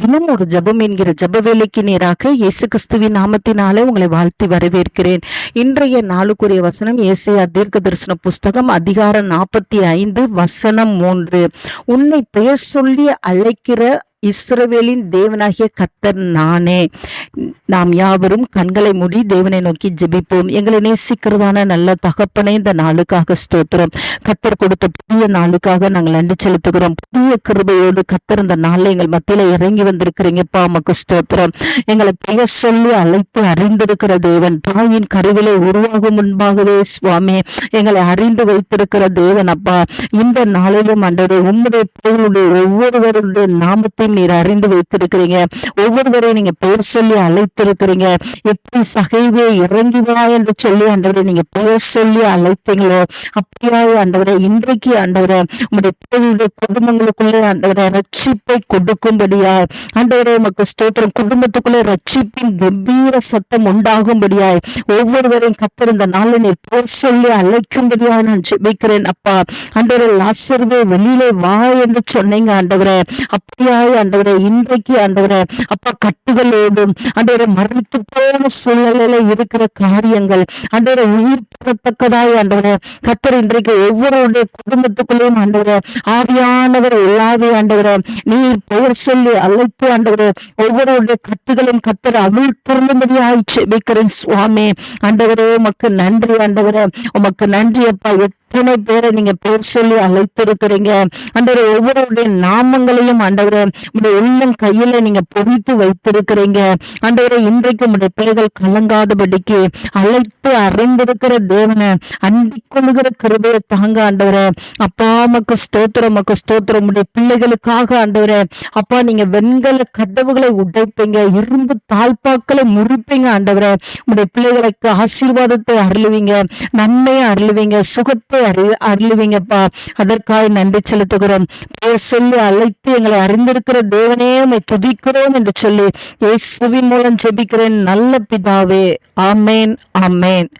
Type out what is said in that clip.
தினம் ஒரு ஜெபம் என்கிற ஜெப வேலைக்கு நேராக இயேசு கிறிஸ்துவின் நாமத்தினாலே உங்களை வாழ்த்தி வரவேற்கிறேன். இன்றைய நாளுக்குரிய வசனம் ஏசாயா தீர்க்க தரிசன புஸ்தகம் அதிகாரம் 45 வசனம் 3. உன்னை பெயர் சொல்லி அழைக்கிற இஸ்ரவேலின் தேவனாகிய கர்த்தர் நானே. நாம் யாவரும் கண்களை மூடி தேவனை நோக்கி ஜெபிப்போம். எங்களை நேசிக்கிறதான நல்ல தகப்பனே, இந்த நாளுக்காக ஸ்தோத்திரம். கர்த்தர் கொடுத்த புதிய நாளுக்காக நாங்கள் நன்றி செலுத்துகிறோம். புதிய கிருபையோடு கர்த்தர் இந்த நாளில் எங்கள் மத்தியில இறங்கி வந்திருக்கிறீங்கப்பா, உமக்கு ஸ்தோத்திரம். எங்களை பெயர் சொல்லி அழைத்து அறிந்திருக்கிற தேவன், தாயின் கருவிலை உருவாகும் முன்பாகவே சுவாமி எங்களை அறிந்து வைத்திருக்கிற தேவன் அப்பா. இந்த நாளிலும் அன்றோடு உம்முடைய பிள்ளைகளுடைய ஒவ்வொருவருடைய நாமத்தை நீர் அறிந்து வைத்திருக்கிறீங்க. ஒவ்வொருவரையும் நீங்க பெயர் சொல்லி அழைத்திருக்கிறீங்க. எப்படி சகைவே இறங்கி வா என்று சொல்லி ஆண்டவரை நீங்க பெயர் சொல்லி அழைத்தீங்களோ அப்படியா ஆண்டவரை இன்றைக்கு ஆண்டவரை உங்களுடைய பிள்ளைகளுடைய குடும்பங்களுக்குள்ளே ஆண்டவரை ரட்சிப்பை கொடுக்கும்படியா ஆண்டவரை உமக்கு ஸ்தோத்திரம். குடும்பத்துக்குள்ளே ரட்சிப்பின் கம்பீர சத்தம் உண்டாகும்படியாய் ஒவ்வொருவரையும் கர்த்தர் இந்த நாளில் நீர் பெயர் சொல்லி அழைக்கும்படியா நான் ஜெபிக்கிறேன் அப்பா. ஆண்டவரை லாசருவே வெளியிலே வா என்று சொன்னீங்க ஆண்டவரை. அப்படியாய் ஆண்டவரே இன்றைக்கு ஆண்டவரே அப்பா கட்டுகளோடும் ஆண்டவரே மறைத்து போன சூழ்நிலையில இருக்கிற காரியங்கள் ஆண்டவரே உயிர் பெறத்தக்கதாய் ஆண்டவரே கர்த்தர் இன்றைக்கு ஒவ்வொருடைய குடும்பத்துக்குள்ளேயும் ஆண்டவரே ஆவியானவர் உள்ளாவே ஆண்டவரே நீர் பெயர் சொல்லி அழைத்து ஆண்டவரே ஒவ்வொருடைய கட்டுகளும் கர்த்தர் அவிழ்த்திருந்தபடியாய் ஜெபிக்கிறேன் சுவாமி. ஆண்டவரே உமக்கு நன்றி ஆண்டவரே, உமக்கு நன்றி அப்பா. எத்தனை பேரை நீங்க பேர் சொல்லி அழைத்திருக்கிறீங்க ஆண்டவரே. ஒவ்வொருடைய நாமங்களையும் ஆண்டவரே உடைய உள்ளம் கையில நீங்க பொறித்து வைத்திருக்கிறீங்க ஆண்டவரே. இன்றைக்கு உடைய பிள்ளைகள் கலங்காதபடிக்கு அழைத்து அறிந்திருக்கிற தேவனை அண்டிக் கொள்ளுகிற கிருபையை தாங்க ஆண்டவரே அப்பா. உமக்கு ஸ்தோத்திரம், உமக்கு ஸ்தோத்திரம். உடைய பிள்ளைகளுக்காக ஆண்டவரே அப்பா நீங்க வெண்கல கதவுகளை உடைப்பீங்க, இரும்பு தாழ்பாக்களை முறிப்பீங்க ஆண்டவரே. உடைய பிள்ளைகளுக்கு ஆசீர்வாதத்தை அருளுவீங்க, நன்மையை அருளுவீங்க, சுகத்தை அருளுவீங்கப்பா. அதற்காக நன்றி செலுத்துகிறோம். பெயர் சொல்லி அழைத்து எங்களை அறிந்திருக்கிற தேவனே உம்மை துதிக்கிறோம் என்று சொல்லி இயேசுவின் மூலம் ஜெபிக்கிறேன் நல்ல பிதாவே. ஆமேன், ஆமேன்.